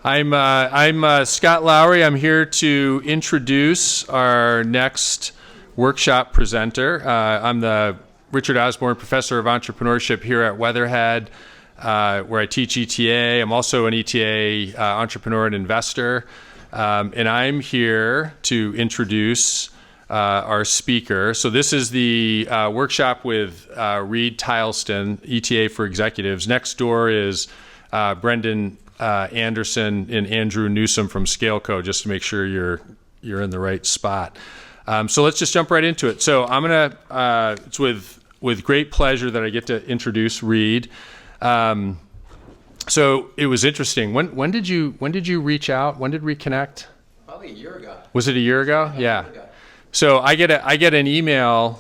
I'm Scott Lowry. I'm here to introduce our next workshop presenter. I'm the Richard Osborne Professor of Entrepreneurship here at Weatherhead, where I teach ETA. I'm also an ETA entrepreneur and investor. And I'm here to introduce our speaker. So this is the workshop with Reid, Tileston, ETA for Executives. Next door is Brendan Anderson and Andrew Newsom from ScaleCo, just to make sure you're in the right spot. So let's just jump right into it. So I'm gonna. It's with great pleasure that I get to introduce Reid. So it was interesting. When did you reach out? When did we connect? Probably a year ago. Was it a year ago? Yeah. So I get an email.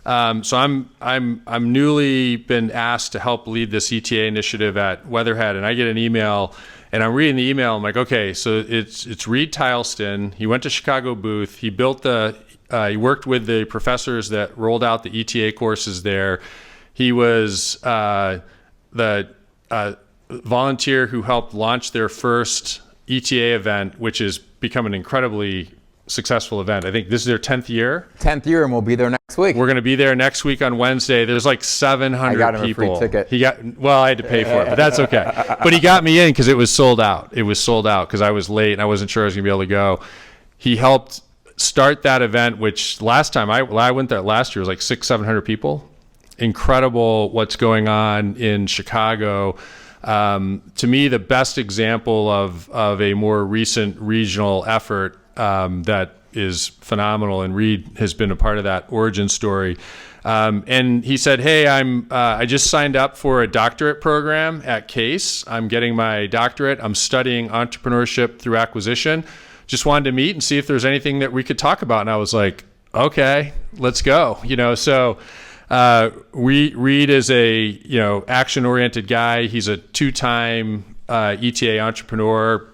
So I'm newly been asked to help lead this ETA initiative at Weatherhead, and I get an email, and I'm reading the email. I'm like, okay, so it's Reid Tileston. He went to Chicago booth. He built he worked with the professors that rolled out the ETA courses there. He was the volunteer who helped launch their first ETA event, which has become an incredibly successful event. I think this is their 10th year. 10th year, and we'll be there next week. We're going to be there next week on Wednesday. There's like 700 people. I got him a free ticket. I had to pay for it, but that's okay. But he got me in because it was sold out. It was sold out because I was late and I wasn't sure I was going to be able to go. He helped start that event, which last time I went there last year was like 700 people. Incredible what's going on in Chicago. To me, the best example of a more recent regional effort that is phenomenal, and Reid has been a part of that origin story. And he said, "Hey, I just signed up for a doctorate program at Case. I'm getting my doctorate. I'm studying entrepreneurship through acquisition. Just wanted to meet and see if there's anything that we could talk about." And I was like, "Okay, let's go." So. Reid is a action-oriented guy. He's a two-time ETA entrepreneur.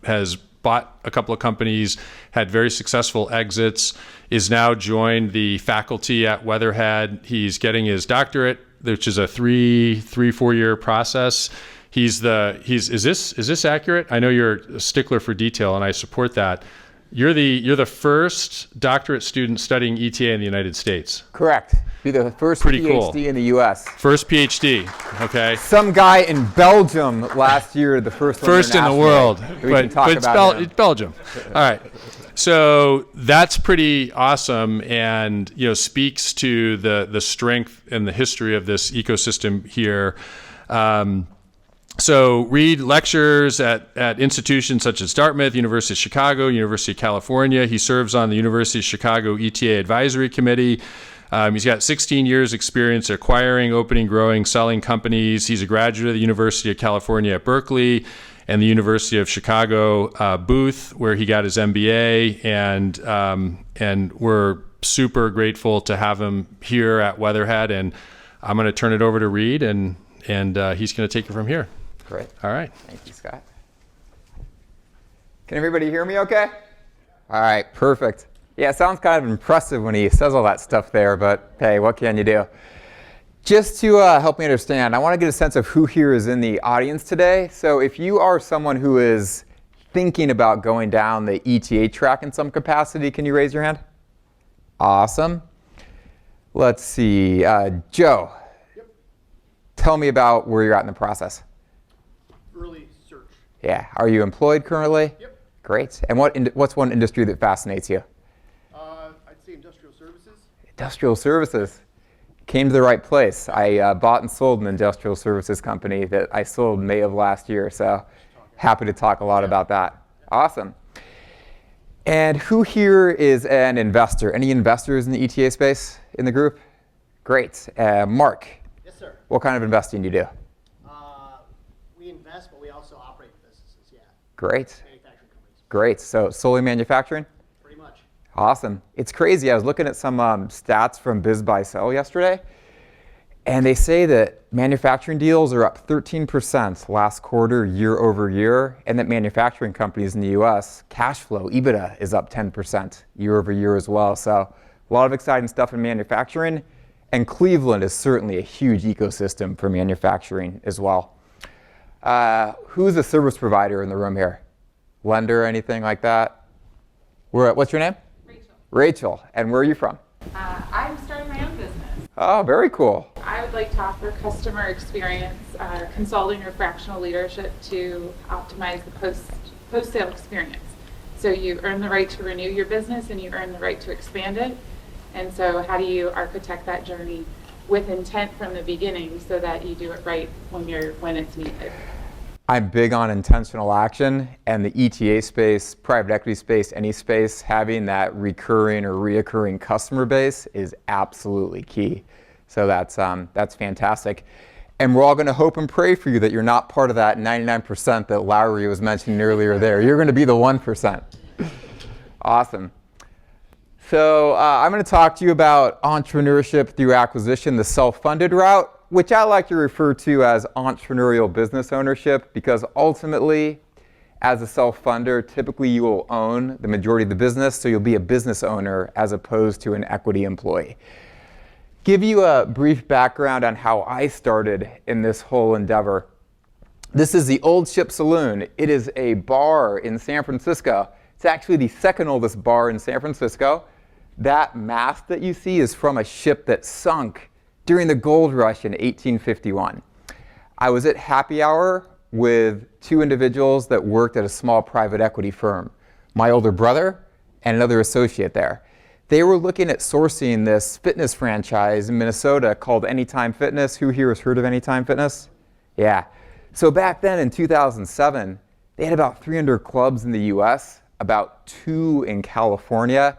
Has bought a couple of companies, had very successful exits. Is now joined the faculty at Weatherhead. He's getting his doctorate, which is a 4 year process. Is this accurate? I know you're a stickler for detail, and I support that. You're the first doctorate student studying ETA in the United States. Correct. Be the first Pretty PhD cool. in the U.S. First PhD. Okay. Some guy in Belgium last year, the first in the world. But it's Belgium. All right. So that's pretty awesome, and speaks to the strength and the history of this ecosystem here. So Reid lectures at institutions such as Dartmouth, University of Chicago, University of California. He serves on the University of Chicago ETA Advisory Committee. He's got 16 years experience acquiring, opening, growing, selling companies. He's a graduate of the University of California at Berkeley and the University of Chicago Booth, where he got his MBA. And we're super grateful to have him here at Weatherhead. And I'm going to turn it over to Reid, and he's going to take it from here. Great. All right. Thank you, Scott. Can everybody hear me okay? All right, perfect. Yeah, it sounds kind of impressive when he says all that stuff there, but hey, what can you do? Just to help me understand, I want to get a sense of who here is in the audience today. So if you are someone who is thinking about going down the ETA track in some capacity, can you raise your hand? Awesome. Let's see. Joe, Yep. Tell me about where you're at in the process. Early search. Yeah. Are you employed currently? Yep. Great. And what's one industry that fascinates you? I'd say industrial services. Industrial services. Came to the right place. I bought and sold an industrial services company that I sold May of last year, so happy to talk a lot about that. Awesome. And who here is an investor? Any investors in the ETA space in the group? Great. Mark. Yes, sir. What kind of investing do you do? We invest, but we also operate businesses, yeah. Great. Manufacturing companies. Great. So solely manufacturing? Pretty much. Awesome. It's crazy. I was looking at some stats from Biz Buy Sell yesterday, and they say that manufacturing deals are up 13% last quarter, year over year, and that manufacturing companies in the U.S., cash flow, EBITDA, is up 10% year over year as well. So a lot of exciting stuff in manufacturing, and Cleveland is certainly a huge ecosystem for manufacturing as well. Who's a service provider in the room here? Lender, anything like that? What's your name? Rachel. Rachel. And where are you from? I'm starting my own business. Oh, very cool. I would like to offer customer experience, consulting or fractional leadership to optimize the post-sale experience. So you earn the right to renew your business and you earn the right to expand it. And so how do you architect that journey with intent from the beginning so that you do it right when it's needed? I'm big on intentional action, and the ETA space, private equity space, any space, having that recurring or reoccurring customer base is absolutely key. So that's fantastic. And we're all going to hope and pray for you that you're not part of that 99% that Lowry was mentioning earlier there. You're going to be the 1%. Awesome. So I'm going to talk to you about entrepreneurship through acquisition, the self-funded route, which I like to refer to as entrepreneurial business ownership, because ultimately, as a self-funder, typically you will own the majority of the business, so you'll be a business owner as opposed to an equity employee. Give you a brief background on how I started in this whole endeavor. This is the Old Ship Saloon. It is a bar in San Francisco. It's actually the second oldest bar in San Francisco. That mast that you see is from a ship that sunk during the gold rush in 1851. I was at happy hour with two individuals that worked at a small private equity firm, my older brother and another associate there. They were looking at sourcing this fitness franchise in Minnesota called Anytime Fitness. Who here has heard of Anytime Fitness? Yeah. So back then in 2007, they had about 300 clubs in the US, about 2 in California,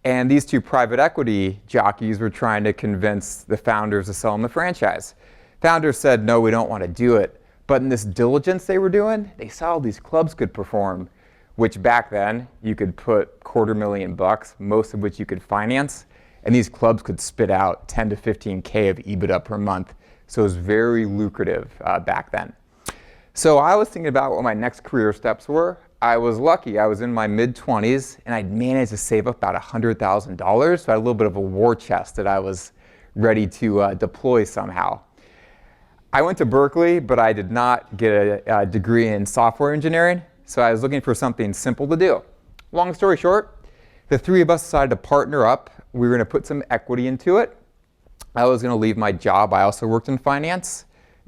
and these two private equity jockeys were trying to convince the founders to sell them the franchise. Founders said, no, we don't want to do it. But in this diligence they were doing, they saw all these clubs could perform, which back then you could put $250,000, most of which you could finance, and these clubs could spit out 10 to 15K of EBITDA per month. So it was very lucrative back then. So I was thinking about what my next career steps were. I was lucky. I was in my mid-20s, and I'd managed to save up about $100,000. So I had a little bit of a war chest that I was ready to deploy somehow. I went to Berkeley, but I did not get a degree in software engineering. So I was looking for something simple to do. Long story short, the three of us decided to partner up. We were going to put some equity into it. I was going to leave my job. I also worked in finance,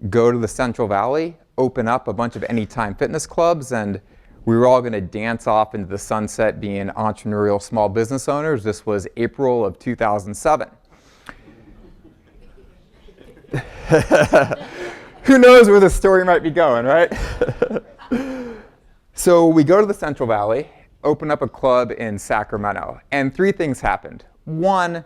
go to the Central Valley, open up a bunch of Anytime Fitness clubs, and we were all going to dance off into the sunset being entrepreneurial small business owners. This was April of 2007. Who knows where this story might be going, right? So we go to the Central Valley, open up a club in Sacramento, and 3 things happened. 1,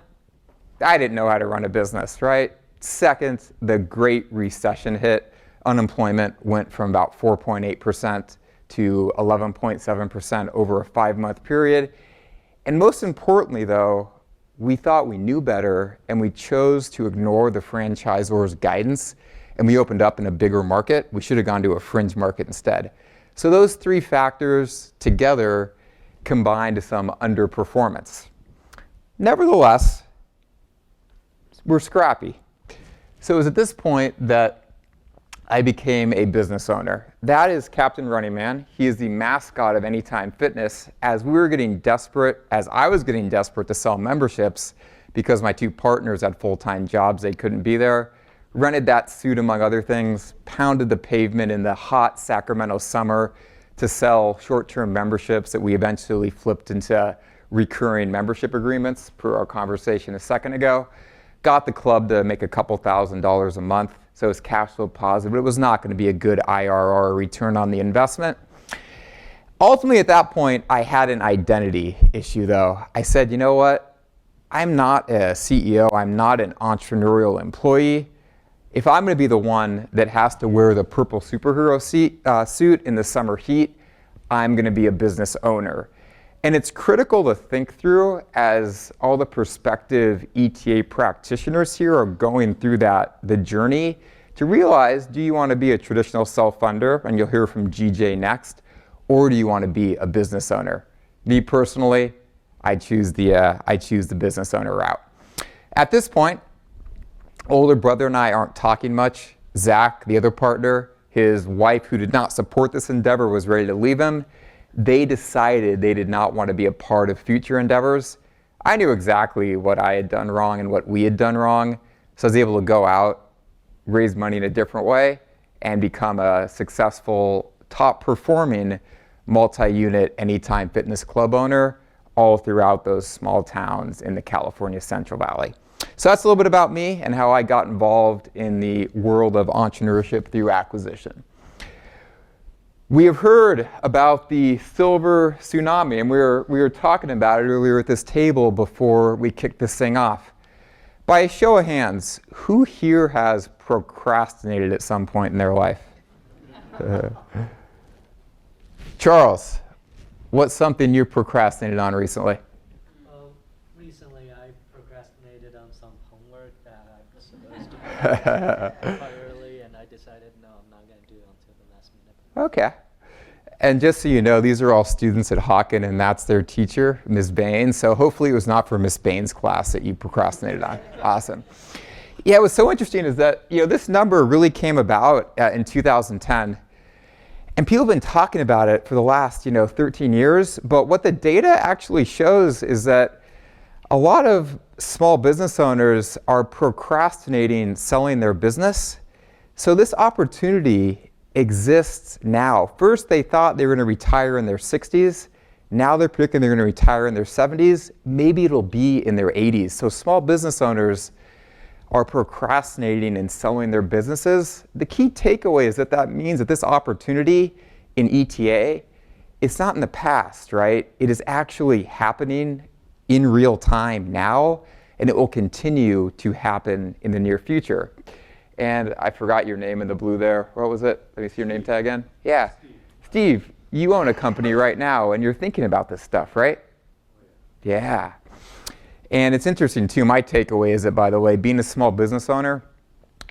I didn't know how to run a business, right? Second, the Great Recession hit. Unemployment went from about 4.8% to 11.7% over a 5-month period. And most importantly, though, we thought we knew better, and we chose to ignore the franchisor's guidance, and we opened up in a bigger market. We should have gone to a fringe market instead. So those 3 factors together combined to some underperformance. Nevertheless, we're scrappy. So it was at this point that I became a business owner. That is Captain Running Man. He is the mascot of Anytime Fitness. As we were getting desperate, as I was getting desperate to sell memberships because my 2 partners had full-time jobs, they couldn't be there, rented that suit among other things, pounded the pavement in the hot Sacramento summer to sell short-term memberships that we eventually flipped into recurring membership agreements per our conversation a second ago. Got the club to make a couple $1,000s a month, so it was cash flow positive, but it was not going to be a good IRR, return on the investment. Ultimately, at that point, I had an identity issue, though. I said, you know what? I'm not a CEO. I'm not an entrepreneurial employee. If I'm going to be the one that has to wear the purple superhero suit in the summer heat, I'm going to be a business owner. And it's critical to think through as all the prospective ETA practitioners here are going through the journey to realize, do you want to be a traditional self-funder, and you'll hear from GJ next, or do you want to be a business owner? Me personally, I choose the business owner route. At this point, older brother and I aren't talking much. Zach, the other partner, His wife, who did not support this endeavor, was ready to leave him. They decided they did not want to be a part of future endeavors. I knew exactly what I had done wrong and what we had done wrong, so I was able to go out, raise money in a different way, and become a successful, top-performing multi-unit Anytime Fitness Club owner all throughout those small towns in the California Central Valley. So that's a little bit about me and how I got involved in the world of entrepreneurship through acquisition. We have heard about the silver tsunami, and we were talking about it earlier at this table before we kicked this thing off. By a show of hands, who here has procrastinated at some point in their life? Charles, what's something you procrastinated on recently? Recently, I procrastinated on some homework that I was supposed to do quite early, and I decided, no, I'm not going to do it until the last minute. Okay. And just so you know, these are all students at Hawken, and that's their teacher, Ms. Baines. So hopefully it was not for Ms. Baines' class that you procrastinated on. Awesome. Yeah, what's so interesting is that, this number really came about in 2010. And people have been talking about it for the last, 13 years. But what the data actually shows is that a lot of small business owners are procrastinating selling their business. So this opportunity exists now. First, they thought they were going to retire in their 60s. Now they're predicting they're going to retire in their 70s. Maybe it'll be in their 80s. So small business owners are procrastinating and selling their businesses. The key takeaway is that means that this opportunity in ETA, it's not in the past, right? It is actually happening in real time now, and it will continue to happen in the near future. And I forgot your name in the blue there. What was it? Let me see your name tag again. Yeah. Steve, you own a company right now, and you're thinking about this stuff, right? Yeah. And it's interesting, too. My takeaway is that, by the way, being a small business owner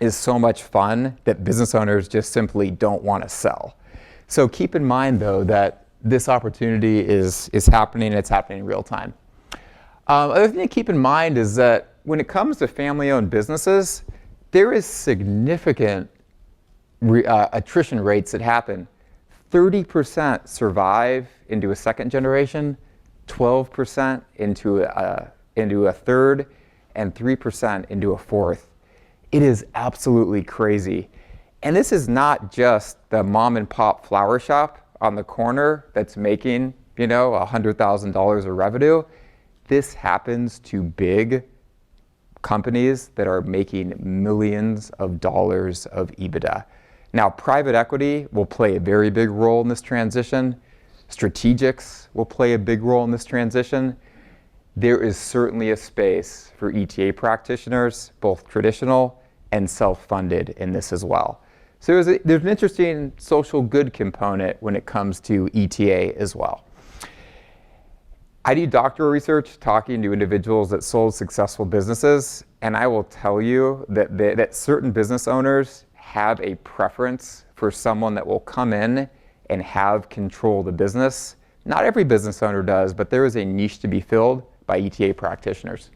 is so much fun that business owners just simply don't want to sell. So keep in mind, though, that this opportunity is happening, and it's happening in real time. Other thing to keep in mind is that when it comes to family-owned businesses, there is significant attrition rates that happen. 30% survive into a second generation, 12% into a third, and 3% into a fourth. It is absolutely crazy. And this is not just the mom and pop flower shop on the corner that's making, $100,000 of revenue. This happens to big companies that are making millions of dollars of EBITDA. Now, private equity will play a very big role in this transition. Strategics will play a big role in this transition. There is certainly a space for ETA practitioners, both traditional and self-funded, in this as well. So there's an interesting social good component when it comes to ETA as well. I do doctoral research talking to individuals that sold successful businesses, and I will tell you that certain business owners have a preference for someone that will come in and have control of the business. Not every business owner does, but there is a niche to be filled by ETA practitioners.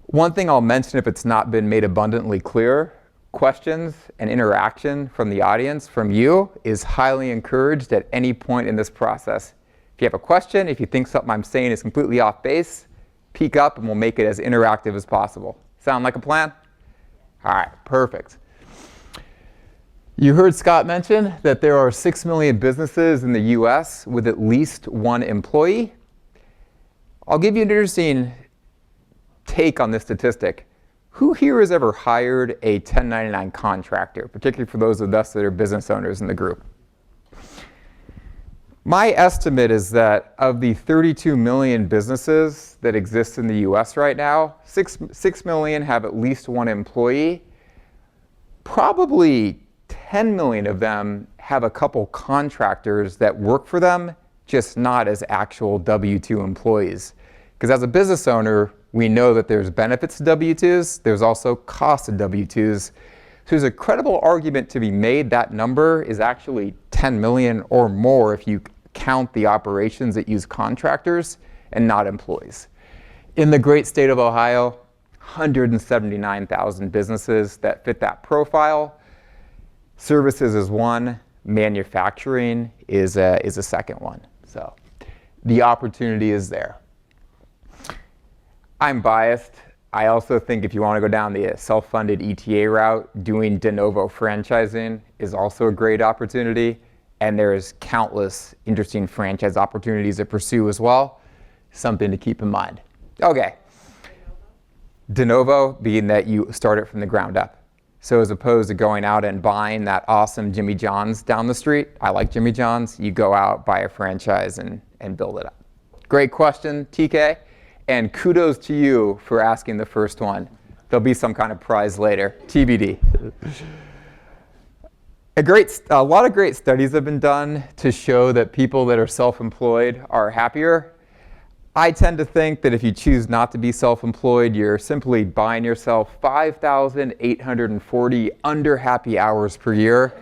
One thing I'll mention, if it's not been made abundantly clear, questions and interaction from the audience, from you, is highly encouraged at any point in this process. If you have a question, if you think something I'm saying is completely off base, peek up and we'll make it as interactive as possible. Sound like a plan? All right, perfect. You heard Scott mention that there are 6 million businesses in the US with at least one employee. I'll give you an interesting take on this statistic. Who here has ever hired a 1099 contractor, particularly for those of us that are business owners in the group? My estimate is that of the 32 million businesses that exist in the US right now, 6 million have at least one employee. Probably 10 million of them have a couple contractors that work for them, just not as actual W-2 employees. Because as a business owner, we know that there's benefits to W-2s, there's also costs to W-2s. So there's a credible argument to be made that number is actually 10 million or more if you count the operations that use contractors and not employees. In the great state of Ohio, 179,000 businesses that fit that profile. Services is one, manufacturing is a second one. So the opportunity is there. I'm biased. I also think if you want to go down the self-funded ETA route, doing de novo franchising is also a great opportunity. And there's countless interesting franchise opportunities to pursue as well. Something to keep in mind. Okay. De novo being that you start it from the ground up. So as opposed to going out and buying that awesome Jimmy John's down the street, I like Jimmy John's, you go out, buy a franchise, and build it up. Great question, TK. And kudos to you for asking the first one. There'll be some kind of prize later, TBD. A lot of great studies have been done to show that people that are self-employed are happier. I tend to think that if you choose not to be self-employed, you're simply buying yourself 5,840 under happy hours per year.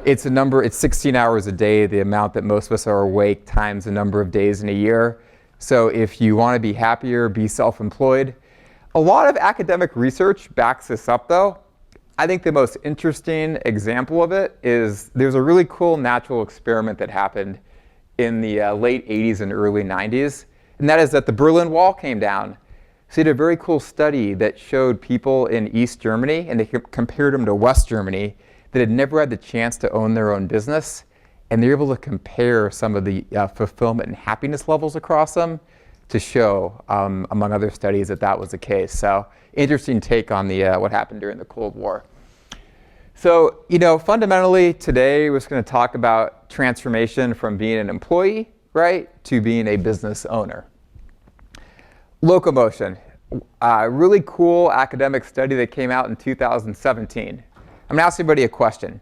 It's 16 hours a day, the amount that most of us are awake times the number of days in a year. So if you want to be happier, be self-employed. A lot of academic research backs this up though. I think the most interesting example of it is there's a really cool natural experiment that happened in the late 80s and early 90s. And that is that the Berlin Wall came down. So they did a very cool study that showed people in East Germany, and they compared them to West Germany, that had never had the chance to own their own business. And they're able to compare some of the fulfillment and happiness levels across them to show, among other studies, that that was the case. So interesting take on the what happened during the Cold War. So, fundamentally today we're just going to talk about transformation from being an employee, right, to being a business owner. Locomotion, a really cool academic study that came out in 2017. I'm going to ask everybody a question.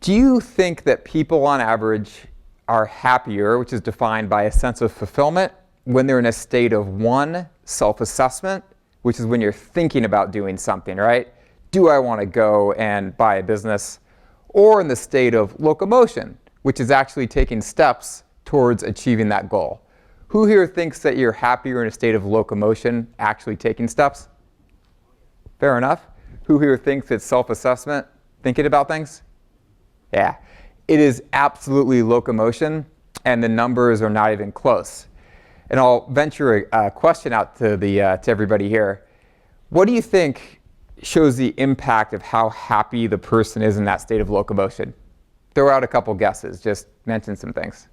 Do you think that people on average are happier, which is defined by a sense of fulfillment, when they're in a state of one, self-assessment, which is when you're thinking about doing something, right? Do I want to go and buy a business? Or in the state of locomotion, which is actually taking steps towards achieving that goal. Who here thinks that you're happier in a state of locomotion, actually taking steps? Fair enough. Who here thinks it's self-assessment, thinking about things? Yeah, it is absolutely locomotion, and the numbers are not even close. And I'll venture a question out to everybody here. What do you think shows the impact of how happy the person is in that state of locomotion? Throw out a couple guesses. Just mention some things.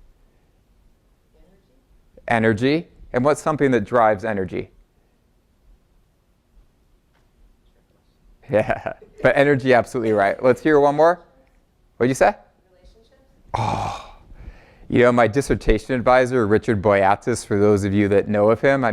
Energy. And what's something that drives energy? Yeah, but energy, absolutely right. Let's hear one more. What'd you say? Relationships. Oh, my dissertation advisor, Richard Boyatzis, for those of you that know of him,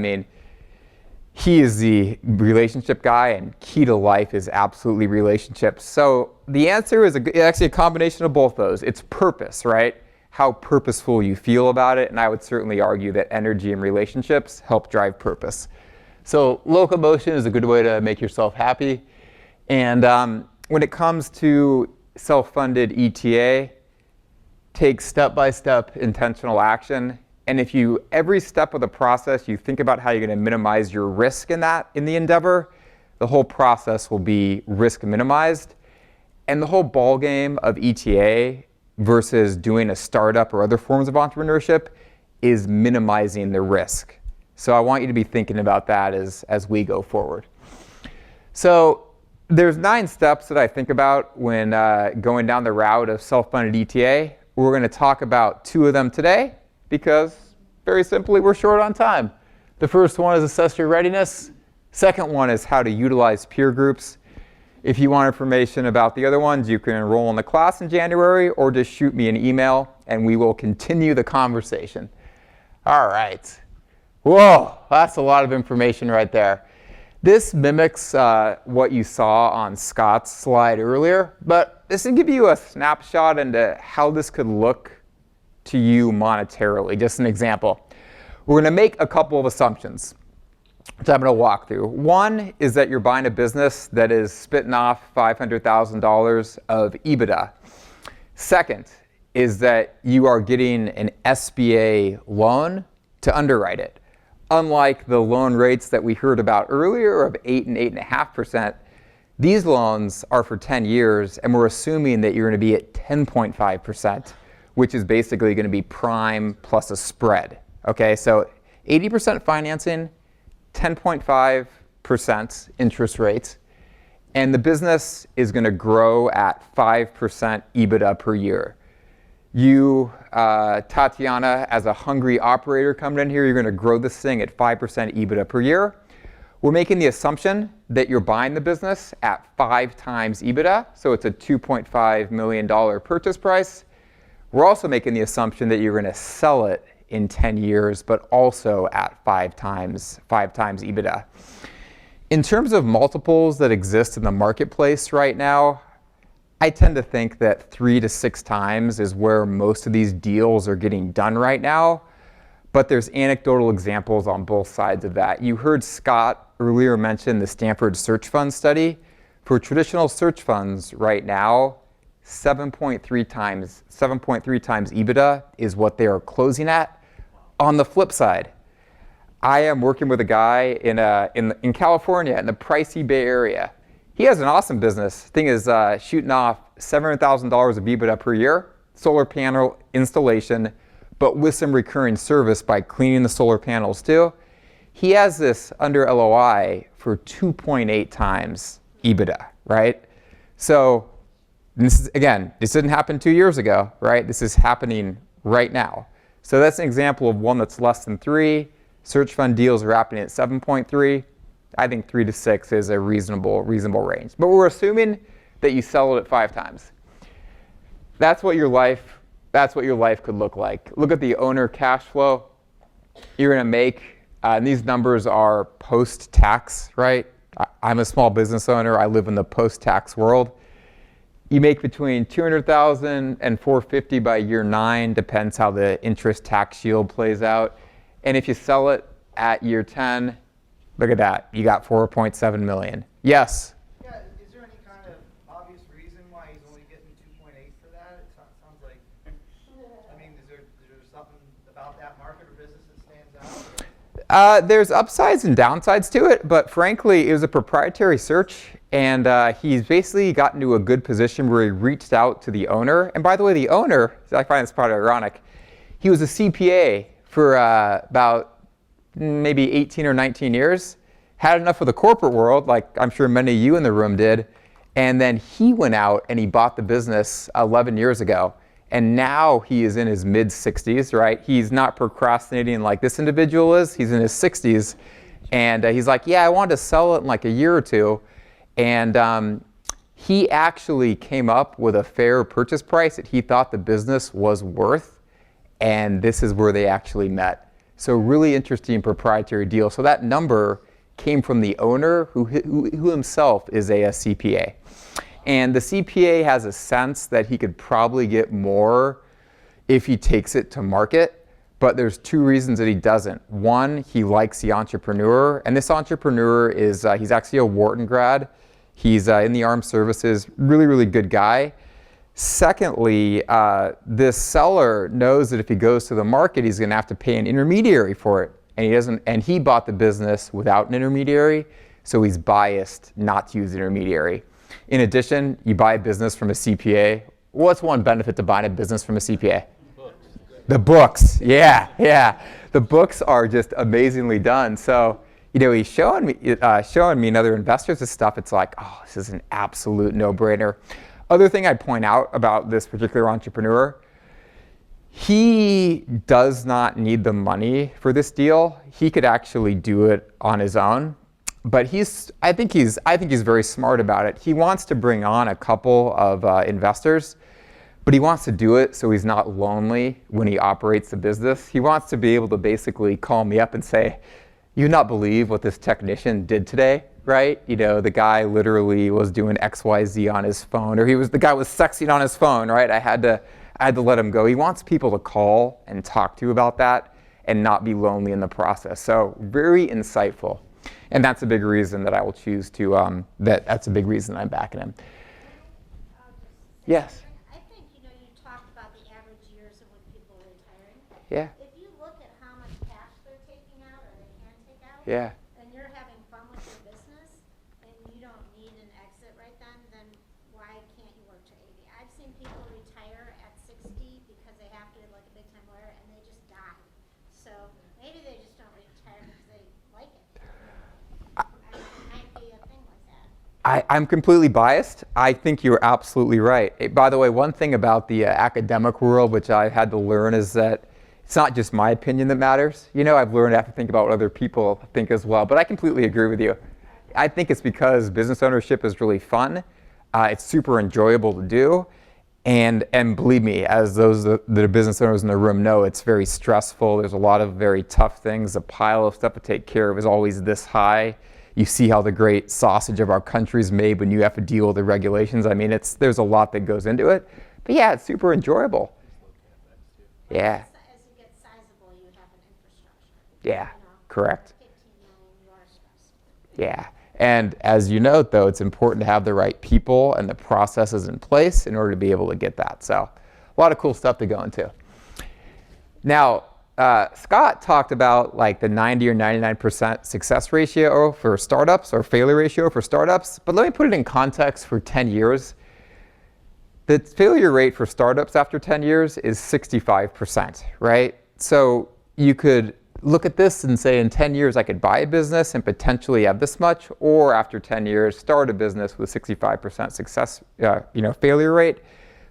he is the relationship guy, and key to life is absolutely relationships. So the answer is actually a combination of both those. It's purpose, right? How purposeful you feel about it, and I would certainly argue that energy and relationships help drive purpose. So locomotion is a good way to make yourself happy. And when it comes to self-funded ETA, take step-by-step intentional action. And if every step of the process, you think about how you're going to minimize your risk in the endeavor, the whole process will be risk minimized. And the whole ball game of ETA versus doing a startup or other forms of entrepreneurship is minimizing the risk. So I want you to be thinking about that as we go forward. So there's 9 steps that I think about when going down the route of self-funded ETA. We're going to talk about 2 of them today because, very simply, we're short on time. The first one is assess your readiness. Second one is how to utilize peer groups. If you want information about the other ones, you can enroll in the class in January or just shoot me an email and we will continue the conversation. All right. Whoa, that's a lot of information right there. This mimics what you saw on Scott's slide earlier, but this will give you a snapshot into how this could look to you monetarily. Just an example. We're going to make a couple of assumptions, which I'm going to walk through. One is that you're buying a business that is spitting off $500,000 of EBITDA. Second is that you are getting an SBA loan to underwrite it. Unlike the loan rates that we heard about earlier of 8 and 8.5%, These loans are for 10 years, and we're assuming that you're going to be at 10.5%, which is basically going to be prime plus a spread. Okay, so 80% financing, 10.5% interest rate, and the business is going to grow at 5% EBITDA per year. You, Tatiana, as a hungry operator coming in here, you're going to grow this thing at 5% EBITDA per year. We're making the assumption that you're buying the business at 5 times EBITDA, so it's a $2.5 million purchase price. We're also making the assumption that you're going to sell it in 10 years, but also at 5 times EBITDA. In terms of multiples that exist in the marketplace right now, I tend to think that 3 to 6 times is where most of these deals are getting done right now, but there's anecdotal examples on both sides of that. You heard Scott earlier mention the Stanford Search Fund study. For traditional search funds right now, 7.3 times EBITDA is what they are closing at. On the flip side, I am working with a guy in California, in the pricey Bay Area. He has an awesome business. Thing is shooting off $700,000 of EBITDA per year, solar panel installation, but with some recurring service by cleaning the solar panels too. He has this under LOI for 2.8 times EBITDA, right? So this didn't happen 2 years ago, right? This is happening right now. So that's an example of one that's less than 3. Search fund deals are happening at 7.3. I think 3 to 6 is a reasonable range. But we're assuming that you sell it at 5 times. That's what your life could look like. Look at the owner cash flow you're going to make. And these numbers are post-tax, right? I'm a small business owner. I live in the post-tax world. You make between $200,000 and $450,000 by year 9, depends how the interest tax shield plays out. And if you sell it at year 10, look at that. You got $4.7 million. Yes? Yeah, is there any kind of obvious reason why he's only getting 2.8 for that? It sounds like, I mean, is there something about that market or business that stands out? There's upsides and downsides to it, but frankly, it was a proprietary search, and he's basically gotten to a good position where he reached out to the owner. And by the way, the owner, I find this part ironic, he was a CPA for about maybe 18 or 19 years, had enough of the corporate world, like I'm sure many of you in the room did, and then he went out and he bought the business 11 years ago. And now he is in his mid-60s, right? He's not procrastinating like this individual is. He's in his 60s. And he's like, yeah, I wanted to sell it in like a year or two. And he actually came up with a fair purchase price that he thought the business was worth. And this is where they actually met. So really interesting proprietary deal. So that number came from the owner who himself is a CPA. And the CPA has a sense that he could probably get more if he takes it to market, but there's 2 reasons that he doesn't. One, he likes the entrepreneur, and this entrepreneur is, he's actually a Wharton grad. He's in the armed services, really, really good guy. Secondly, this seller knows that if he goes to the market, he's gonna have to pay an intermediary for it, and he bought the business without an intermediary, so he's biased not to use the intermediary. In addition, you buy a business from a CPA. What's one benefit to buying a business from a CPA? The books, yeah. The books are just amazingly done. So, he's showing me and other investors this stuff. It's like, oh, this is an absolute no-brainer. Other thing I'd point out about this particular entrepreneur, he does not need the money for this deal. He could actually do it on his own. But I think he's very smart about it. He wants to bring on a couple of investors, but he wants to do it so he's not lonely when he operates the business. He wants to be able to basically call me up and say, "You not believe what this technician did today, right? The guy literally was doing XYZ on his phone, or the guy was sexing on his phone, right? I had to let him go." He wants people to call and talk to about that and not be lonely in the process. So very insightful. And that's a big reason that I will choose to, that's a big reason I'm backing him. Yes? I think, you talked about the average years of when people are retiring. Yeah. If you look at how much cash they're taking out or they can take out, Yeah. and you're having fun with your business, and you don't need an exit I'm completely biased. I think you're absolutely right. By the way, one thing about the academic world, which I had to learn, is that it's not just my opinion that matters. You know, I've learned I have to think about what other people think as well. But I completely agree with you. I think it's because business ownership is really fun. It's super enjoyable to do. And believe me, as those that are business owners in the room know, it's very stressful. There's a lot of very tough things. The pile of stuff to take care of is always this high. You see how the great sausage of our country is made when you have to deal with the regulations. I mean, there's a lot that goes into it. But yeah, it's super enjoyable. Yeah. As you get sizable, you have an infrastructure. Yeah, correct. 15 million, you are stressed. Yeah. And as you note, though, it's important to have the right people and the processes in place in order to be able to get that. So a lot of cool stuff to go into. Now, Scott talked about like the 90 or 99% success ratio for startups or failure ratio for startups. But let me put it in context for 10 years. The failure rate for startups after 10 years is 65%, right? So you could look at this and say in 10 years I could buy a business and potentially have this much, or after 10 years start a business with 65% success, failure rate.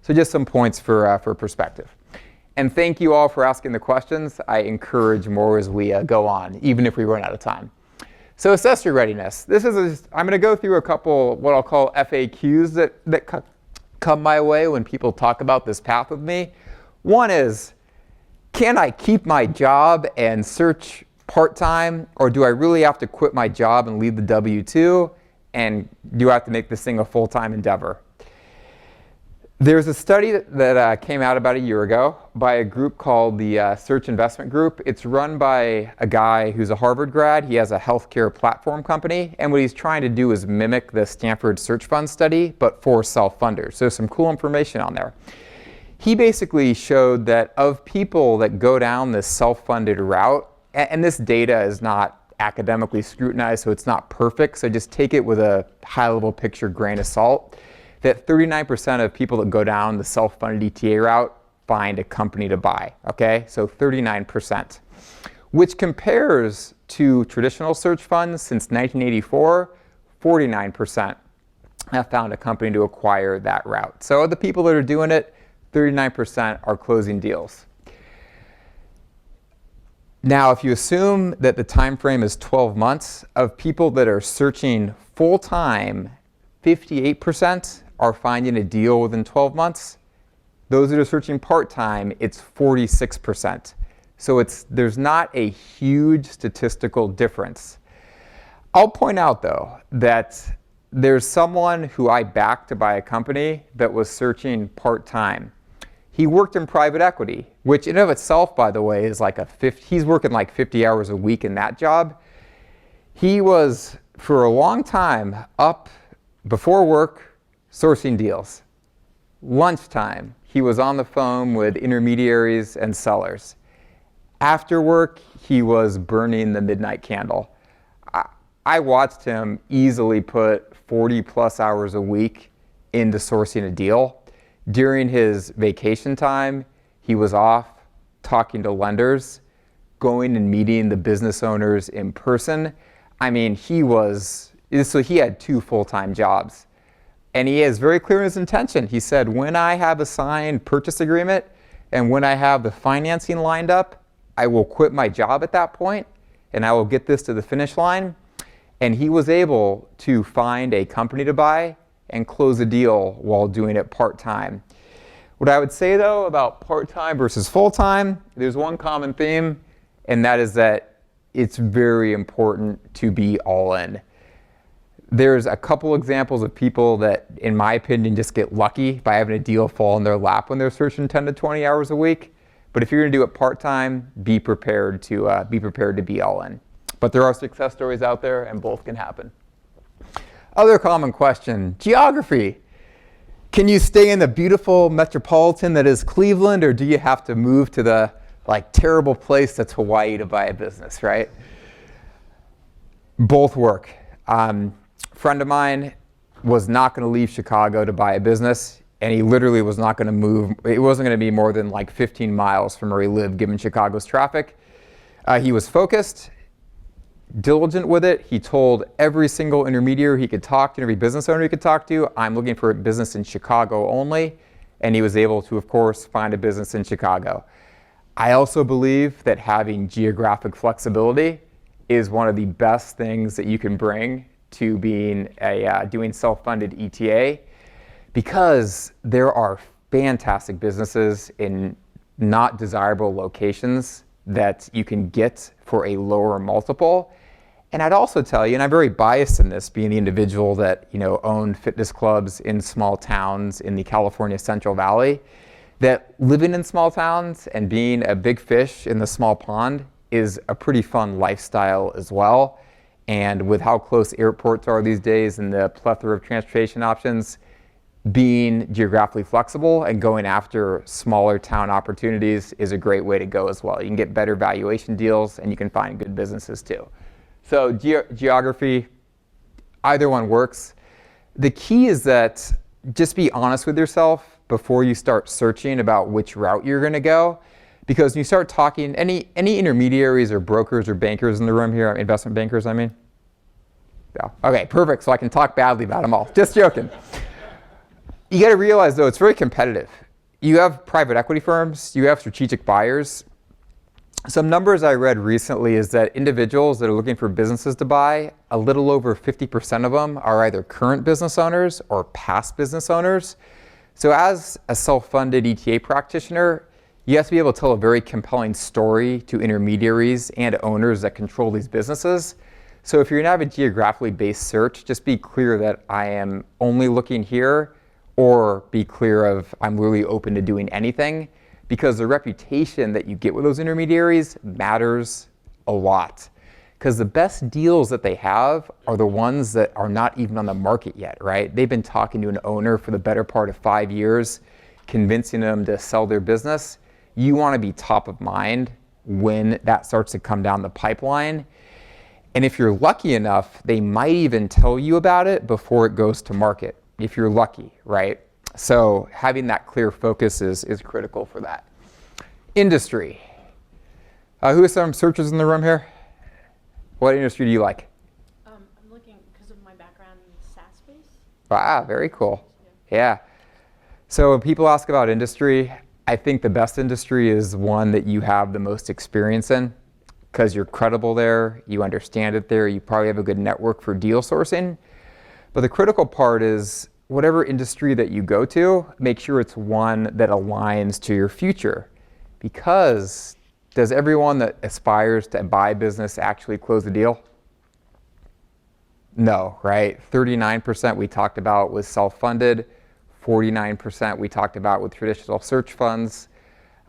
So just some points for perspective. And thank you all for asking the questions. I encourage more as we go on, even if we run out of time. So assess your readiness. I'm going to go through a couple what I'll call FAQs that come my way when people talk about this path with me. One is, can I keep my job and search part-time, or do I really have to quit my job and leave the W-2, and do I have to make this thing a full-time endeavor? There's a study that came out about a year ago by a group called the Search Investment Group. It's run by a guy who's a Harvard grad. He has a healthcare platform company, and what he's trying to do is mimic the Stanford Search Fund study, but for self-funders. So some cool information on there. He basically showed that of people that go down this self-funded route, and this data is not academically scrutinized, so it's not perfect, so just take it with a high-level picture grain of salt, that 39% of people that go down the self-funded ETA route find a company to buy, okay? So 39%, which compares to traditional search funds since 1984, 49% have found a company to acquire that route. So the people that are doing it, 39% are closing deals. Now, if you assume that the time frame is 12 months, of people that are searching full-time, 58% are finding a deal within 12 months. Those that are searching part-time, it's 46%. So there's not a huge statistical difference. I'll point out, though, that there's someone who I backed to buy a company that was searching part-time. He worked in private equity, which in and of itself, by the way, is like he's working like 50 hours a week in that job. He was, for a long time, up before work, sourcing deals. Lunchtime, he was on the phone with intermediaries and sellers. After work, he was burning the midnight candle. I watched him easily put 40 plus hours a week into sourcing a deal. During his vacation time, he was off talking to lenders, going and meeting the business owners in person. I mean, he had 2 full-time jobs. And he is very clear in his intention. He said, when I have a signed purchase agreement and when I have the financing lined up, I will quit my job at that point and I will get this to the finish line. And he was able to find a company to buy and close a deal while doing it part-time. What I would say, though, about part-time versus full-time, there's one common theme, and that is that it's very important to be all in. There's a couple examples of people that, in my opinion, just get lucky by having a deal fall in their lap when they're searching 10 to 20 hours a week. But if you're going to do it part-time, be prepared to be all in. But there are success stories out there, and both can happen. Other common question, geography. Can you stay in the beautiful metropolitan that is Cleveland, or do you have to move to the terrible place that's Hawaii to buy a business, right? Both work. Friend of mine was not going to leave Chicago to buy a business, and he literally was not going to move. It wasn't going to be more than 15 miles from where he lived, given Chicago's traffic. He was focused. diligent with it. He told every single intermediary he could talk to, every business owner he could talk to, I'm looking for a business in Chicago only. And he was able to, of course, find a business in Chicago. I also believe that having geographic flexibility is one of the best things that you can bring to being doing self-funded ETA, because there are fantastic businesses in not desirable locations that you can get for a lower multiple. And I'd also tell you, and I'm very biased in this, being the individual that owned fitness clubs in small towns in the California Central Valley, that living in small towns and being a big fish in the small pond is a pretty fun lifestyle as well. And with how close airports are these days and the plethora of transportation options, being geographically flexible and going after smaller town opportunities is a great way to go as well. You can get better valuation deals and you can find good businesses too. So geography, either one works. The key is that just be honest with yourself before you start searching about which route you're going to go. Because when you start talking, any intermediaries or brokers or bankers in the room here, investment bankers, I mean? Yeah. Okay, perfect. So I can talk badly about them all. Just joking. You got to realize, though, it's very competitive. You have private equity firms, you have strategic buyers. Some numbers I read recently is that individuals that are looking for businesses to buy, a little over 50% of them are either current business owners or past business owners. So as a self-funded ETA practitioner, you have to be able to tell a very compelling story to intermediaries and owners that control these businesses. So if you're going to have a geographically based search, just be clear that I am only looking here, or be clear of I'm really open to doing anything, because the reputation that you get with those intermediaries matters a lot. Because the best deals that they have are the ones that are not even on the market yet, right? They've been talking to an owner for the better part of 5 years, convincing them to sell their business. You want to be top of mind when that starts to come down the pipeline. And if you're lucky enough, they might even tell you about it before it goes to market, if you're lucky, right? So having that clear focus is critical for that. Industry. Who are some searchers in the room here? What industry do you like? I'm looking, because of my background in the SaaS space. Ah, very cool. Yeah. So when people ask about industry, I think the best industry is one that you have the most experience in, because you're credible there, you understand it there, you probably have a good network for deal sourcing. But the critical part is whatever industry that you go to, make sure it's one that aligns to your future. Because does everyone that aspires to buy business actually close the deal? No, right? 39% we talked about was self-funded, 49% we talked about with traditional search funds.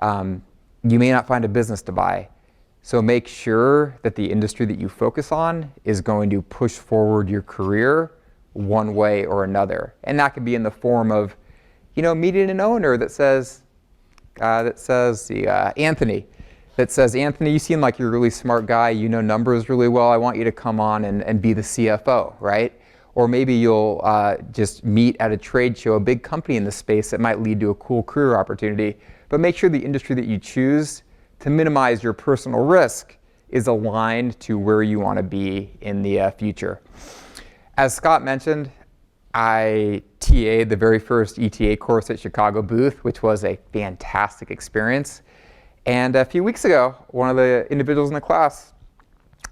You may not find a business to buy. So make sure that the industry that you focus on is going to push forward your career one way or another. And that could be in the form of, meeting an owner that says, Anthony, you seem like you're a really smart guy, you know numbers really well, I want you to come on and be the CFO, right? Or maybe you'll just meet at a trade show, a big company in the space that might lead to a cool career opportunity. But make sure the industry that you choose to minimize your personal risk is aligned to where you want to be in the future. As Scott mentioned, I TA'd the very first ETA course at Chicago booth, which was a fantastic experience. And a few weeks ago, one of the individuals in the class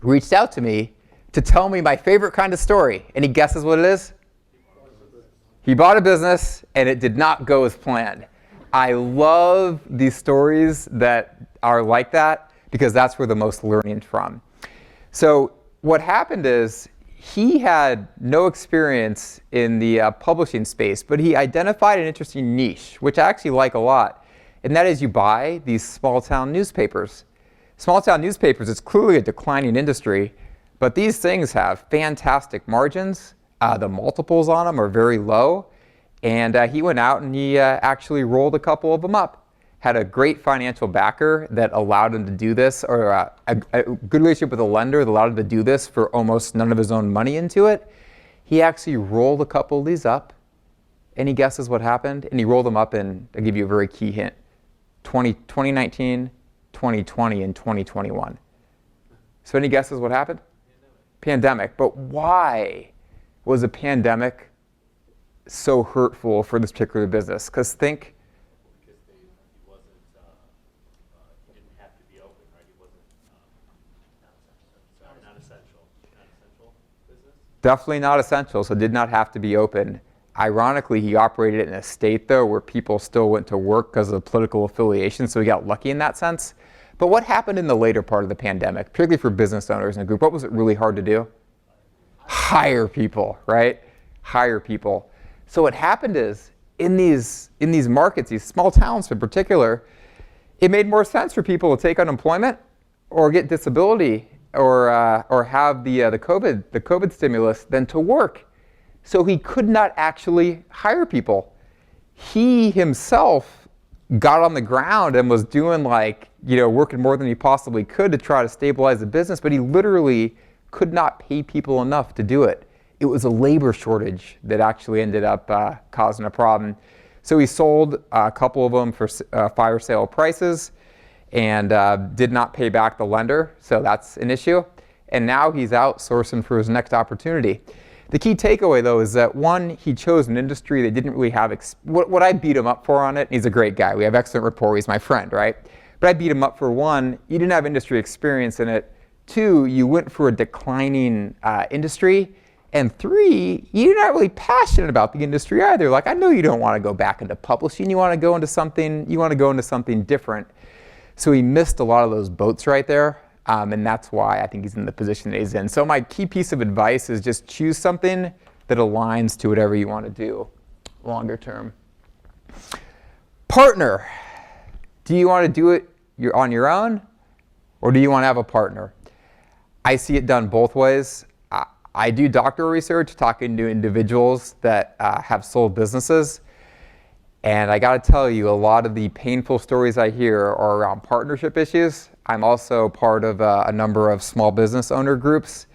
reached out to me to tell me my favorite kind of story. Any guesses what it is? He bought a business and it did not go as planned. I love these stories that are like that because that's where the most learning is from. So what happened is he had no experience in the publishing space, but he identified an interesting niche, which I actually like a lot. And that is you buy these small town newspapers. Small town newspapers, it's clearly a declining industry, but these things have fantastic margins. The multiples on them are very low. And he went out and he actually rolled a couple of them up. Had a great financial backer that allowed him to do this, or a good relationship with a lender that allowed him to do this for almost none of his own money into it. He actually rolled a couple of these up. Any guesses what happened? And he rolled them up in, I'll give you a very key hint, 2019, 2020, and 2021. So any guesses what happened? Pandemic. But why was a pandemic so hurtful for this particular business? Because think. Because he wasn't, he didn't have to be open, right? He wasn't, not essential business? Definitely not essential, so did not have to be open. Ironically, he operated in a state, though, where people still went to work because of political affiliation, so he got lucky in that sense. But what happened in the later part of the pandemic, particularly for business owners in a group? What was it really hard to do? Hire people, right? Hire people. So what happened is, in these markets, these small towns in particular, it made more sense for people to take unemployment or get disability or have the COVID stimulus than to work. So he could not actually hire people. He himself got on the ground and was doing working more than he possibly could to try to stabilize the business, but he literally could not pay people enough to do it. It was a labor shortage that actually ended up causing a problem. So he sold a couple of them for fire sale prices and did not pay back the lender, so that's an issue. And now he's outsourcing for his next opportunity. The key takeaway, though, is that one, he chose an industry that didn't really have, what I beat him up for on it, he's a great guy, we have excellent rapport, he's my friend, right? But I beat him up for one, you didn't have industry experience in it. Two, you went for a declining industry. And three, you're not really passionate about the industry either. Like, I know you don't want to go back into publishing, you want to go into something different. So he missed a lot of those boats right there. And that's why I think he's in the position that he's in. So my key piece of advice is just choose something that aligns to whatever you want to do longer term. Partner. Do you want to do it on your own, or do you want to have a partner? I see it done both ways. I do doctoral research talking to individuals that have sold businesses. And I got to tell you, a lot of the painful stories I hear are around partnership issues. I'm also part of a number of small business owner groups.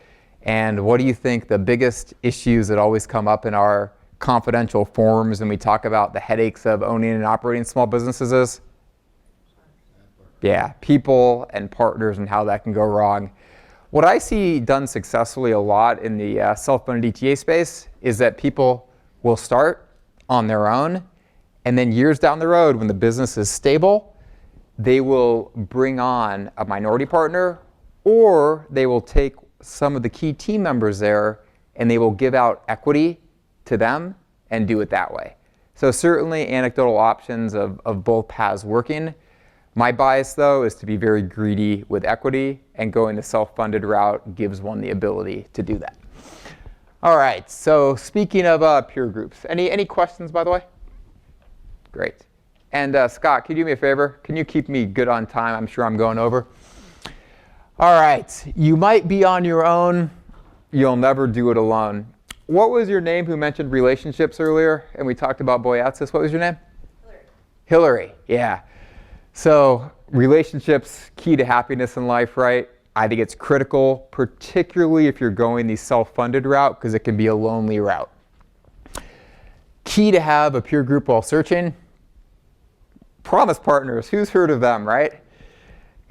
And what do you think the biggest issues that always come up in our confidential forums when we talk about the headaches of owning and operating small businesses is? Yeah, people and partners and how that can go wrong. What I see done successfully a lot in the self-funded ETA space is that people will start on their own, and then years down the road, when the business is stable, they will bring on a minority partner, or they will take some of the key team members there and they will give out equity to them and do it that way. So certainly anecdotal options of both paths working. My bias, though, is to be very greedy with equity, and going the self-funded route gives one the ability to do that. All right, so speaking of peer groups, any questions, by the way? Great. And Scott, can you do me a favor? Can you keep me good on time? I'm sure I'm going over. All right, you might be on your own. You'll never do it alone. What was your name who mentioned relationships earlier? And we talked about boyatzis. What was your name? Hillary, yeah. So relationships, key to happiness in life, right? I think it's critical, particularly if you're going the self-funded route, because it can be a lonely route. Key to have a peer group while searching. Promise partners, who's heard of them, right?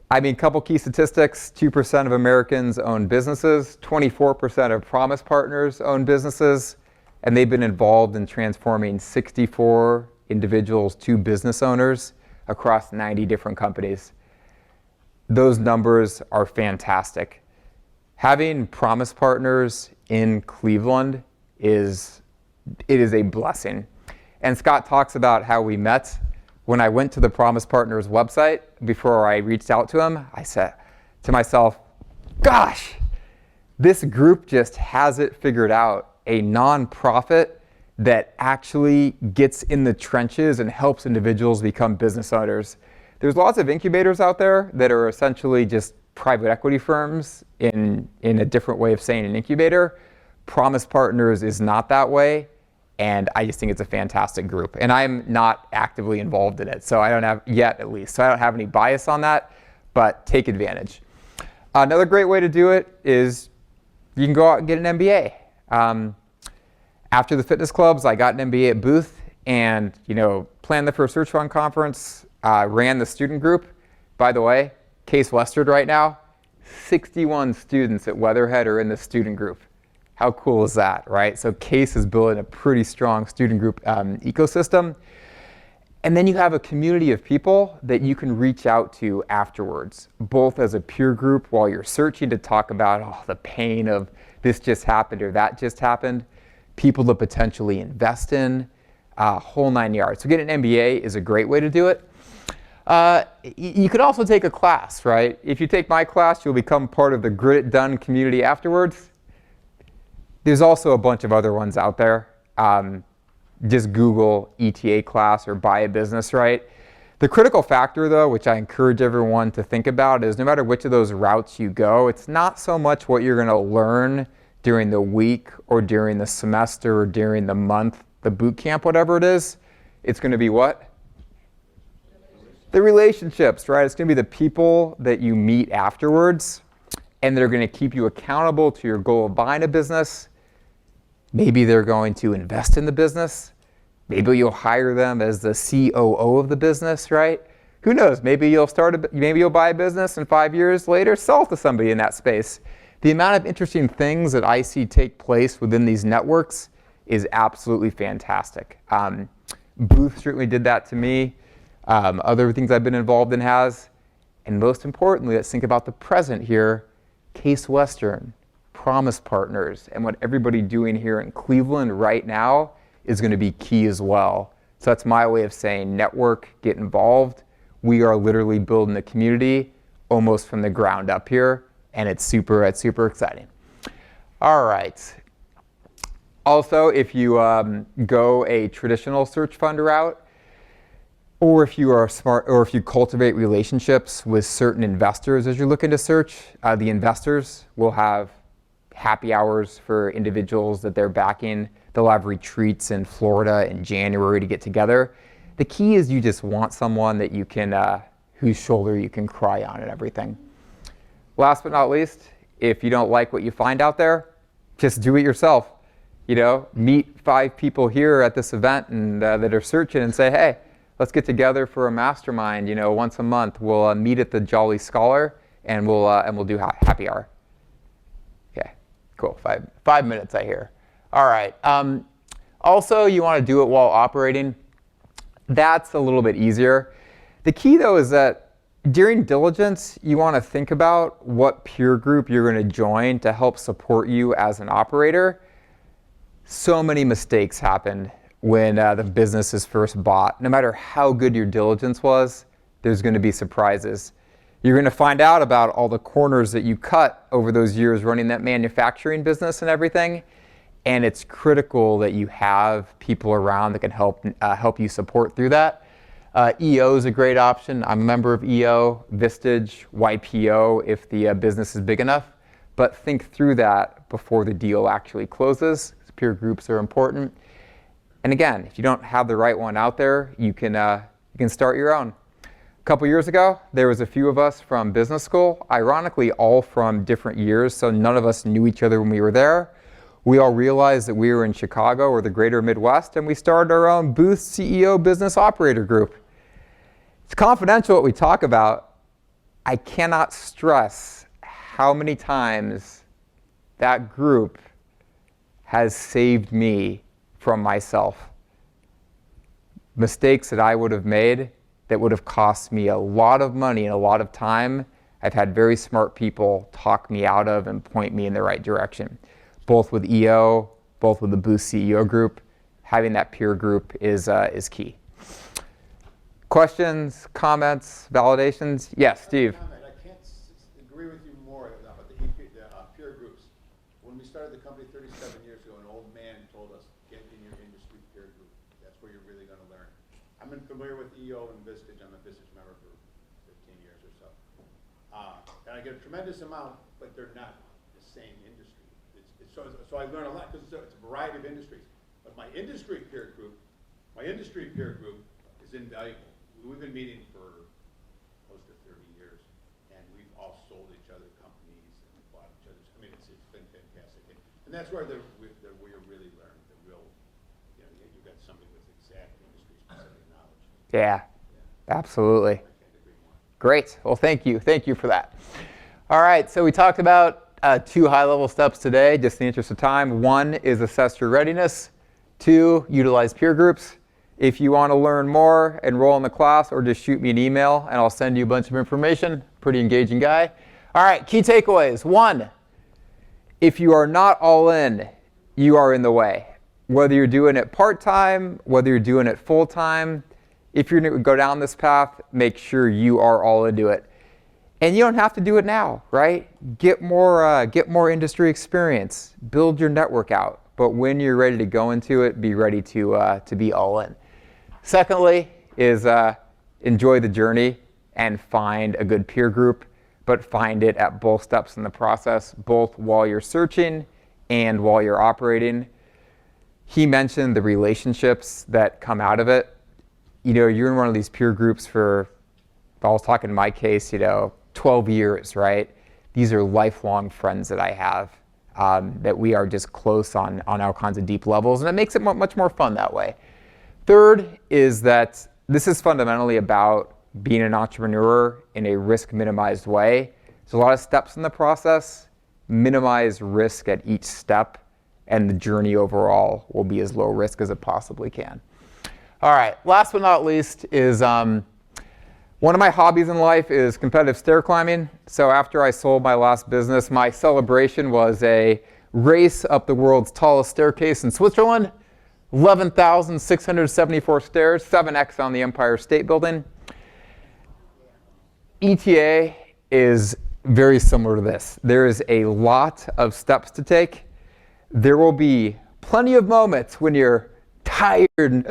I mean, couple key statistics, 2% of Americans own businesses, 24% of promise partners own businesses, and they've been involved in transforming 64 individuals to business owners across 90 different companies. Those numbers are fantastic. Having promise partners in Cleveland is a blessing. And Scott talks about how we met. When I went to the Promise Partners website, before I reached out to him, I said to myself, gosh, this group just has it figured out. A nonprofit that actually gets in the trenches and helps individuals become business owners. There's lots of incubators out there that are essentially just private equity firms in a different way of saying an incubator. Promise Partners is not that way. And I just think it's a fantastic group. And I'm not actively involved in it, so I don't have, yet at least, so I don't have any bias on that, but take advantage. Another great way to do it is you can go out and get an MBA. After the fitness clubs, I got an MBA at Booth and planned the first search fund conference, ran the student group. By the way, Case Western right now, 61 students at Weatherhead are in the student group. How cool is that, right? So CASE is building a pretty strong student group ecosystem. And then you have a community of people that you can reach out to afterwards, both as a peer group while you're searching to talk about the pain of this just happened or that just happened, people to potentially invest in, whole 9 yards. So getting an MBA is a great way to do it. You could also take a class, right? If you take my class, you'll become part of the Grit It Done community afterwards. There's also a bunch of other ones out there. Just Google ETA class or buy a business, right? The critical factor, though, which I encourage everyone to think about, is no matter which of those routes you go, it's not so much what you're going to learn during the week or during the semester or during the month, the boot camp, whatever it is. It's going to be what? The relationships, right? It's going to be the people that you meet afterwards, and they're going to keep you accountable to your goal of buying a business. Maybe they're going to invest in the business. Maybe you'll hire them as the COO of the business, right? Who knows? Maybe you'll buy a business and 5 years later sell it to somebody in that space. The amount of interesting things that I see take place within these networks is absolutely fantastic. Booth certainly did that to me. Other things I've been involved in has. And most importantly, let's think about the present here. Case Western, Promise Partners, and what everybody doing here in Cleveland right now is going to be key as well. So that's my way of saying network, get involved. We are literally building a community almost from the ground up here, and it's super exciting. All right. Also, if you go a traditional search fund route, or if you are smart, or if you cultivate relationships with certain investors as you're looking to search, the investors will have happy hours for individuals that they're backing. They'll have retreats in Florida in January to get together. The key is you just want someone that you can, whose shoulder you can cry on and everything. Last but not least, if you don't like what you find out there, just do it yourself. You know, meet 5 people here at this event and that are searching and say, hey, let's get together for a mastermind. You know, once a month we'll meet at the Jolly Scholar and we'll do happy hour. Okay, cool. 5 minutes I hear. All right. Also, you want to do it while operating. That's a little bit easier. The key, though, is that during diligence, you want to think about what peer group you're going to join to help support you as an operator. So many mistakes happen when the business is first bought. No matter how good your diligence was, there's going to be surprises. You're going to find out about all the corners that you cut over those years running that manufacturing business and everything. And it's critical that you have people around that can help you support through that. EO is a great option. I'm a member of EO, Vistage, YPO if the business is big enough. But think through that before the deal actually closes. Peer groups are important. And again, if you don't have the right one out there, you can start your own. A couple years ago, there was a few of us from business school, ironically all from different years, so none of us knew each other when we were there. We all realized that we were in Chicago or the greater Midwest, and we started our own Booth CEO Business Operator Group. It's confidential what we talk about. I cannot stress how many times that group has saved me from myself. Mistakes that I would have made that would have cost me a lot of money and a lot of time, I've had very smart people talk me out of and point me in the right direction. Both with EO, both with the Booth CEO group, having that peer group is key. Questions, comments, validations? Yes, Steve. I can't agree with you more about the peer groups. When we started the company 37 years ago, an old man told us, get in your industry peer group. That's where you're really going to learn. I've been familiar with EO and Vistage. I'm a Vistage member for 15 years or so. And I get a tremendous amount, but they're not the same industry. So I learn a lot because it's a variety of industries. But my industry peer group is invaluable. We've been meeting for close to 30 years, and we've all sold each other companies and bought each other's. I mean, it's been fantastic, and that's where we really learn the real. You know, you got somebody with exact industry-specific knowledge. Yeah, absolutely. I can't agree more. Great. Well, thank you for that. All right, so we talked about 2 high-level steps today, just in the interest of time. 1 is assess your readiness. 2, utilize peer groups. If you want to learn more, enroll in the class or just shoot me an email and I'll send you a bunch of information. Pretty engaging guy. All right, key takeaways. 1, if you are not all in, you are in the way. Whether you're doing it part-time, whether you're doing it full-time, if you're going to go down this path, make sure you are all into it. And you don't have to do it now, right? Get more industry experience, build your network out. But when you're ready to go into it, be ready to be all in. Secondly is enjoy the journey and find a good peer group, but find it at both steps in the process, both while you're searching and while you're operating. He mentioned the relationships that come out of it. You know, you're in one of these peer groups for, if I was talking in my case, 12 years, right? These are lifelong friends that I have that we are just close on all kinds of deep levels, and it makes it much more fun that way. Third is that this is fundamentally about being an entrepreneur in a risk-minimized way. There's a lot of steps in the process. Minimize risk at each step, and the journey overall will be as low risk as it possibly can. All right, last but not least is one of my hobbies in life is competitive stair climbing. So after I sold my last business, my celebration was a race up the world's tallest staircase in Switzerland, 11,674 stairs, 7x on the Empire State Building. ETA is very similar to this. There is a lot of steps to take. There will be plenty of moments when you're tired and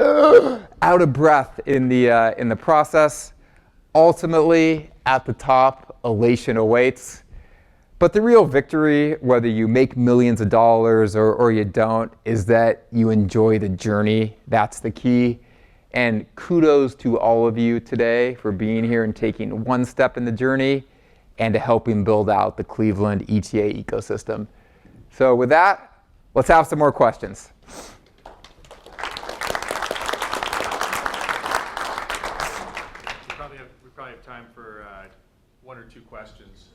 out of breath in the process. Ultimately, at the top, elation awaits. But the real victory, whether you make millions of dollars or you don't, is that you enjoy the journey. That's the key. And kudos to all of you today for being here and taking one step in the journey and to helping build out the Cleveland ETA ecosystem. So with that, let's have some more questions. We probably have time for 1 or 2 questions.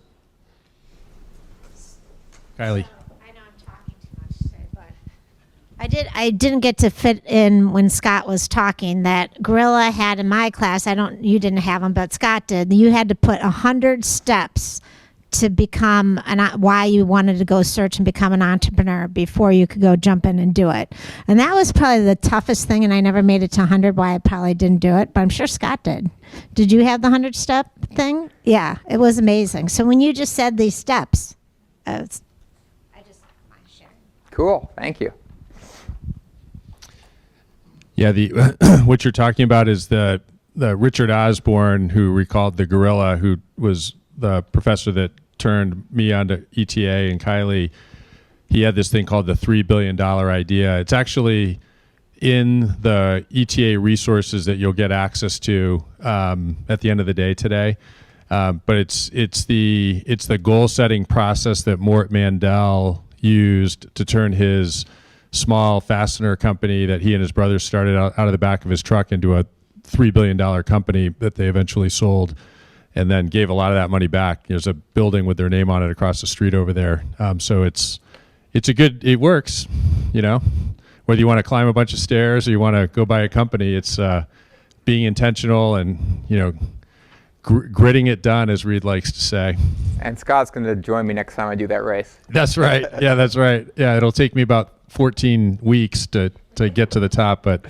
Kylie. I know I'm talking too much today, but I didn't get to fit in when Scott was talking that Gorilla had in my class. You didn't have them, but Scott did. You had to put 100 steps to become why you wanted to go search and become an entrepreneur before you could go jump in and do it. And that was probably the toughest thing, and I never made it to 100, why I probably didn't do it, but I'm sure Scott did. Did you have the 100-step thing? Yeah, it was amazing. So when you just said these steps, I just want to share. Cool, thank you. Yeah, what you're talking about is the Richard Osborne, who recalled the gorilla, who was the professor that turned me onto ETA and Kylie. He had this thing called the $3 billion idea. It's actually in the ETA resources that you'll get access to at the end of the day today. But it's the goal setting process that Mort Mandel used to turn his small fastener company that he and his brothers started out of the back of his truck into a $3 billion company that they eventually sold, and then gave a lot of that money back. There's a building with their name on it across the street over there. So it works, whether you want to climb a bunch of stairs or you want to go buy a company, it's being intentional and, gritting it done, as Reid likes to say. And Scott's going to join me next time I do that race. That's right. Yeah, that's right. Yeah, it'll take me about 14 weeks to get to the top, but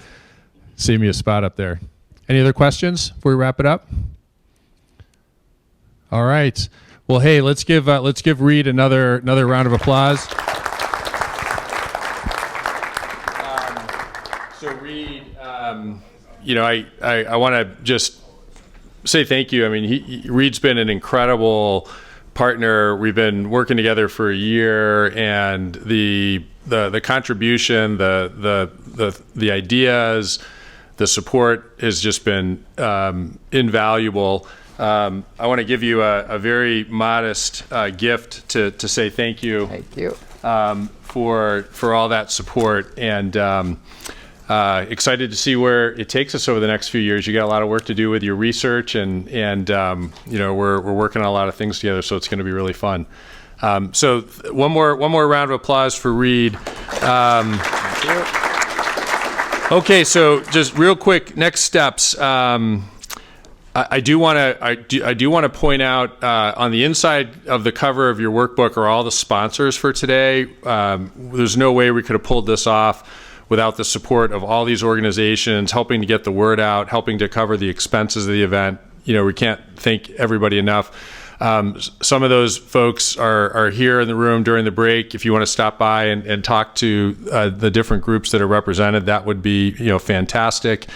save me a spot up there. Any other questions before we wrap it up? All right. Well, hey, let's give Reid another round of applause. So Reid, I want to just say thank you. I mean, Reid's been an incredible partner. We've been working together for a year, and the contribution, the ideas, the support has just been invaluable. I want to give you a very modest gift to say thank you. Thank you. For all that support, and excited to see where it takes us over the next few years. You got a lot of work to do with your research, and we're working on a lot of things together, so it's going to be really fun. So one more round of applause for Reid. Okay, so just real quick, next steps. I do want to point out on the inside of the cover of your workbook are all the sponsors for today. There's no way we could have pulled this off without the support of all these organizations helping to get the word out, helping to cover the expenses of the event. We can't thank everybody enough. Some of those folks are here in the room during the break. If you want to stop by and talk to the different groups that are represented, that would be fantastic.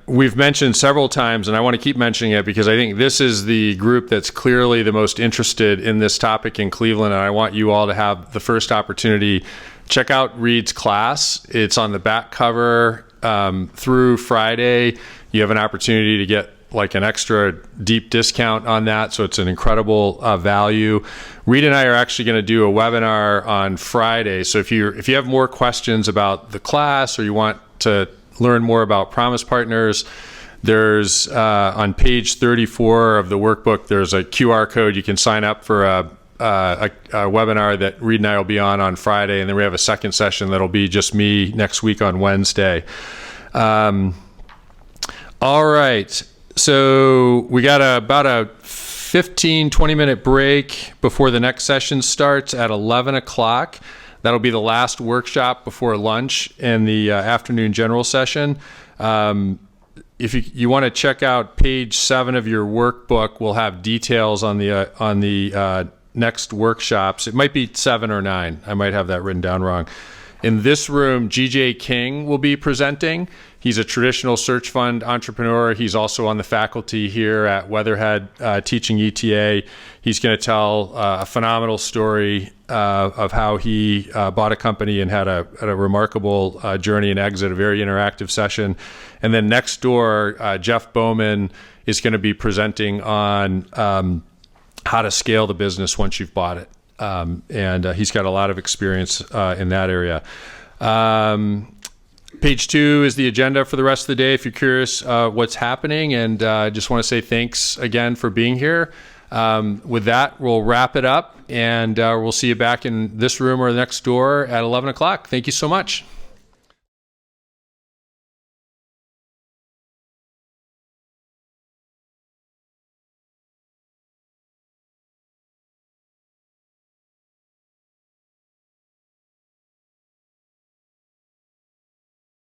We've mentioned several times, and I want to keep mentioning it because I think this is the group that's clearly the most interested in this topic in Cleveland, and I want you all to have the first opportunity. Check out Reid's class. It's on the back cover through Friday. You have an opportunity to get like an extra deep discount on that, so it's an incredible value. Reid and I are actually going to do a webinar on Friday, so if you have more questions about the class or you want to learn more about Promise Partners, there's on page 34 of the workbook, there's a QR code. You can sign up for a webinar that Reid and I will be on Friday, and then we have a second session that'll be just me next week on Wednesday. All right, so we got about a 15-20 minute break before the next session starts at 11 o'clock. That'll be the last workshop before lunch and the afternoon general session. If you want to check out page 7 of your workbook, we'll have details on the next workshops. It might be 7 or 9. I might have that written down wrong. In this room, G.J. King will be presenting. He's a traditional search fund entrepreneur. He's also on the faculty here at Weatherhead teaching ETA. He's going to tell a phenomenal story of how he bought a company and had a remarkable journey and exit, a very interactive session. And then next door, Jeff Bowman is going to be presenting on how to scale the business once you've bought it. And he's got a lot of experience in that area. Page 2 is the agenda for the rest of the day if you're curious what's happening. And I just want to say thanks again for being here. With that, we'll wrap it up, and we'll see you back in this room or next door at 11 o'clock. Thank you so much.